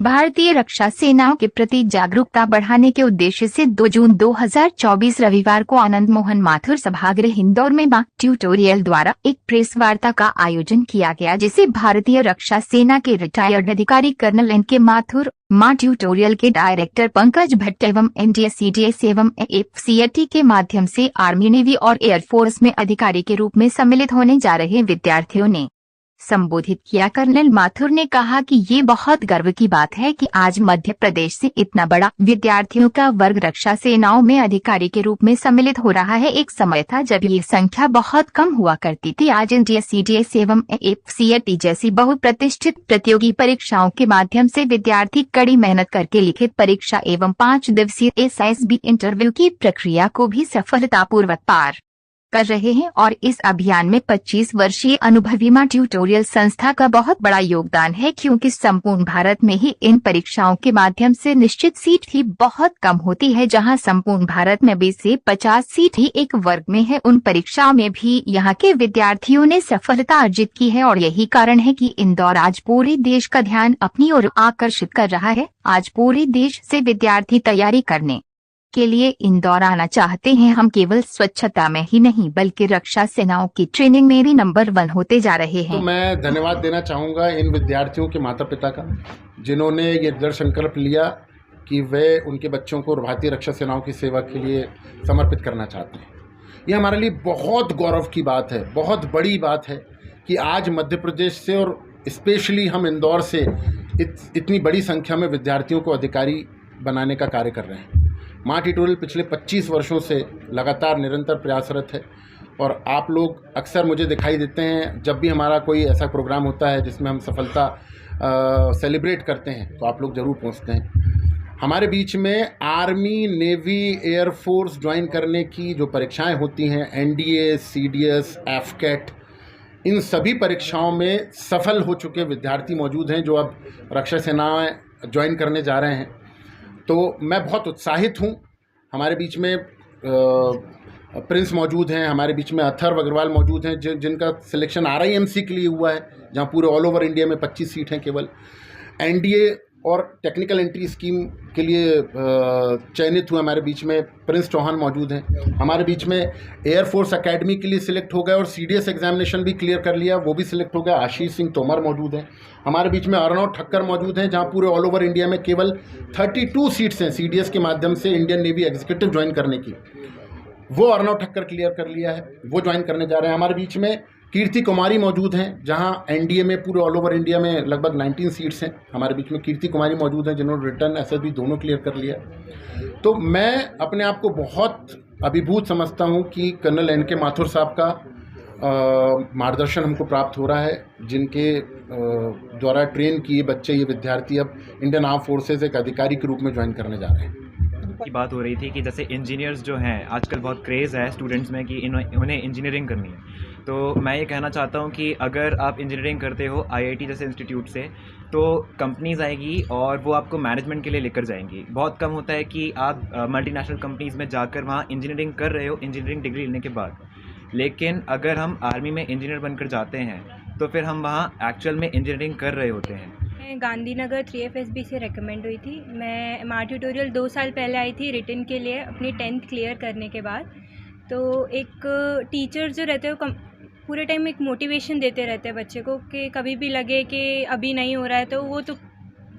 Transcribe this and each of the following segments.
भारतीय रक्षा सेनाओं के प्रति जागरूकता बढ़ाने के उद्देश्य से 2 जून 2024 रविवार को आनंद मोहन माथुर सभागृह इंदौर में माँ ट्यूटोरियल द्वारा एक प्रेस वार्ता का आयोजन किया गया, जिसे भारतीय रक्षा सेना के रिटायर्ड अधिकारी कर्नल एन के माथुर, माँ ट्यूटोरियल के डायरेक्टर पंकज भट्ट एवं एनडीएस, सीडीएस एवं एफसीएटी के माध्यम से आर्मी, नेवी और एयरफोर्स में अधिकारी के रूप में सम्मिलित होने जा रहे विद्यार्थियों ने संबोधित किया। कर्नल माथुर ने कहा कि ये बहुत गर्व की बात है कि आज मध्य प्रदेश से इतना बड़ा विद्यार्थियों का वर्ग रक्षा सेनाओं में अधिकारी के रूप में सम्मिलित हो रहा है। एक समय था जब ये संख्या बहुत कम हुआ करती थी। आज एनडीएस, सीडीएस एवं एफसीएटी जैसी बहुप्रतिष्ठित प्रतियोगी परीक्षाओं के माध्यम से विद्यार्थी कड़ी मेहनत करके लिखित परीक्षा एवं 5 दिवसीय एसएसबी इंटरव्यू की प्रक्रिया को भी सफलतापूर्वक पार कर रहे हैं और इस अभियान में 25 वर्षीय अनुभवी माँ ट्यूटोरियल संस्था का बहुत बड़ा योगदान है, क्योंकि संपूर्ण भारत में ही इन परीक्षाओं के माध्यम से निश्चित सीट ही बहुत कम होती है। जहां संपूर्ण भारत में 20 से 50 सीट ही एक वर्ग में है, उन परीक्षाओं में भी यहाँ के विद्यार्थियों ने सफलता अर्जित की है और यही कारण है कि इंदौर आज पूरे देश का ध्यान अपनी ओर आकर्षित कर रहा है। आज पूरे देश से विद्यार्थी तैयारी करने के लिए इंदौर आना चाहते हैं। हम केवल स्वच्छता में ही नहीं बल्कि रक्षा सेनाओं की ट्रेनिंग में भी नंबर 1 होते जा रहे हैं। तो मैं धन्यवाद देना चाहूँगा इन विद्यार्थियों के माता पिता का, जिन्होंने ये दृढ़ संकल्प लिया कि वे उनके बच्चों को भारतीय रक्षा सेनाओं की सेवा के लिए समर्पित करना चाहते हैं। ये हमारे लिए बहुत गौरव की बात है, बहुत बड़ी बात है कि आज मध्य प्रदेश से और स्पेशली हम इंदौर से इतनी बड़ी संख्या में विद्यार्थियों को अधिकारी बनाने का कार्य कर रहे हैं। माँ ट्यूटोरियल पिछले 25 वर्षों से लगातार निरंतर प्रयासरत है और आप लोग अक्सर मुझे दिखाई देते हैं जब भी हमारा कोई ऐसा प्रोग्राम होता है जिसमें हम सफलता सेलिब्रेट करते हैं, तो आप लोग ज़रूर पहुँचते हैं। हमारे बीच में आर्मी, नेवी, एयरफोर्स ज्वाइन करने की जो परीक्षाएं होती हैं, एनडीए, सीडीएस, एफकेट, इन सभी परीक्षाओं में सफल हो चुके विद्यार्थी मौजूद हैं जो अब रक्षा सेनाएं ज्वाइन करने जा रहे हैं। तो मैं बहुत उत्साहित हूँ। हमारे बीच में प्रिंस मौजूद हैं, हमारे बीच में अथर्व अग्रवाल मौजूद हैं जिनका सिलेक्शन RIMC के लिए हुआ है, जहाँ पूरे ऑल ओवर इंडिया में 25 सीट हैं केवल। एनडीए और टेक्निकल एंट्री स्कीम के लिए चयनित हुए हमारे बीच में प्रिंस चौहान मौजूद हैं। हमारे बीच में एयरफोर्स एकेडमी के लिए सिलेक्ट हो गए और सीडीएस एग्जामिनेशन भी क्लियर कर लिया, वो भी सिलेक्ट हो गया, आशीष सिंह तोमर मौजूद हैं। हमारे बीच में अर्णव ठक्कर मौजूद हैं, जहां पूरे ऑल ओवर इंडिया में केवल 32 सीट्स हैं सीडीएस के माध्यम से इंडियन नेवी एग्जीक्यूटिव ज्वाइन करने की, वो अर्णव ठक्कर क्लियर कर लिया है, वो ज्वाइन करने जा रहे हैं। हमारे बीच में कीर्ति कुमारी मौजूद हैं, जहां एनडीए में पूरे ऑल ओवर इंडिया में लगभग 19 सीट्स हैं। हमारे बीच में कीर्ति कुमारी मौजूद हैं जिन्होंने रिटर्न एसएसबी दोनों क्लियर कर लिया। तो मैं अपने आप को बहुत अभिभूत समझता हूं कि कर्नल एन के माथुर साहब का मार्गदर्शन हमको प्राप्त हो रहा है, जिनके द्वारा ट्रेन किए बच्चे, ये विद्यार्थी अब इंडियन आर्म फोर्सेज एक अधिकारी के रूप में ज्वाइन करने जा रहे हैं। की बात हो रही थी कि जैसे इंजीनियर्स जो हैं आजकल बहुत क्रेज़ है स्टूडेंट्स में कि उन्हें इंजीनियरिंग करनी है। तो मैं ये कहना चाहता हूँ कि अगर आप इंजीनियरिंग करते हो IIT जैसे इंस्टीट्यूट से, तो कंपनीज़ आएगी और वो आपको मैनेजमेंट के लिए लेकर जाएंगी। बहुत कम होता है कि आप मल्टीनेशनल कंपनीज़ में जाकर वहाँ इंजीनियरिंग कर रहे हो इंजीनियरिंग डिग्री लेने के बाद। लेकिन अगर हम आर्मी में इंजीनियर बनकर जाते हैं तो फिर हम वहाँ एक्चुअल में इंजीनियरिंग कर रहे होते हैं। मैं गांधीनगर 3FSB से रेकमेंड हुई थी। मैं माँ ट्यूटोरियल 2 साल पहले आई थी रिटन के लिए अपनी 10th क्लियर करने के बाद। तो एक टीचर जो रहते हो पूरे टाइम एक मोटिवेशन देते रहते हैं बच्चे को कि कभी भी लगे कि अभी नहीं हो रहा है तो वो तो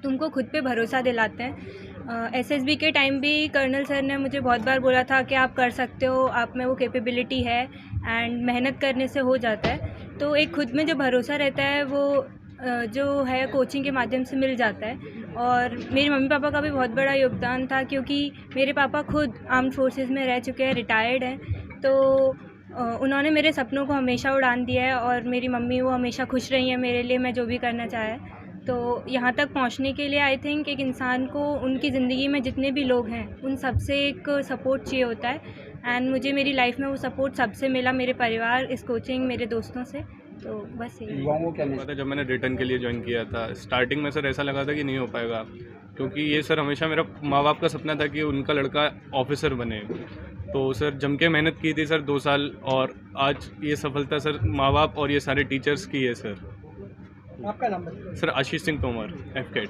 तुमको खुद पे भरोसा दिलाते हैं। SSB के टाइम भी कर्नल सर ने मुझे बहुत बार बोला था कि आप कर सकते हो, आप में वो कैपेबिलिटी है एंड मेहनत करने से हो जाता है। तो एक खुद में जो भरोसा रहता है वो जो है कोचिंग के माध्यम से मिल जाता है। और मेरे मम्मी पापा का भी बहुत बड़ा योगदान था, क्योंकि मेरे पापा खुद आर्म्ड फोर्सेस में रह चुके हैं, रिटायर्ड हैं। तो उन्होंने मेरे सपनों को हमेशा उड़ान दिया है और मेरी मम्मी वो हमेशा खुश रही है मेरे लिए, मैं जो भी करना चाहे। तो यहाँ तक पहुँचने के लिए आई थिंक एक इंसान को उनकी ज़िंदगी में जितने भी लोग हैं उन सबसे एक सपोर्ट चाहिए होता है। एंड मुझे मेरी लाइफ में वो सपोर्ट सबसे मिला, मेरे परिवार, इस कोचिंग, मेरे दोस्तों से। तो बस युवाओं को क्या लगता है? जब मैंने रिटर्न के लिए ज्वाइन किया था, स्टार्टिंग में सर ऐसा लगा था कि नहीं हो पाएगा, क्योंकि ये सर हमेशा मेरा माँ बाप का सपना था कि उनका लड़का ऑफिसर बने। तो सर जम के मेहनत की थी सर 2 साल, और आज ये सफलता सर माँ बाप और ये सारे टीचर्स की है सर। आपका नाम बताइए। सर आशीष सिंह तोमर, एफकेट।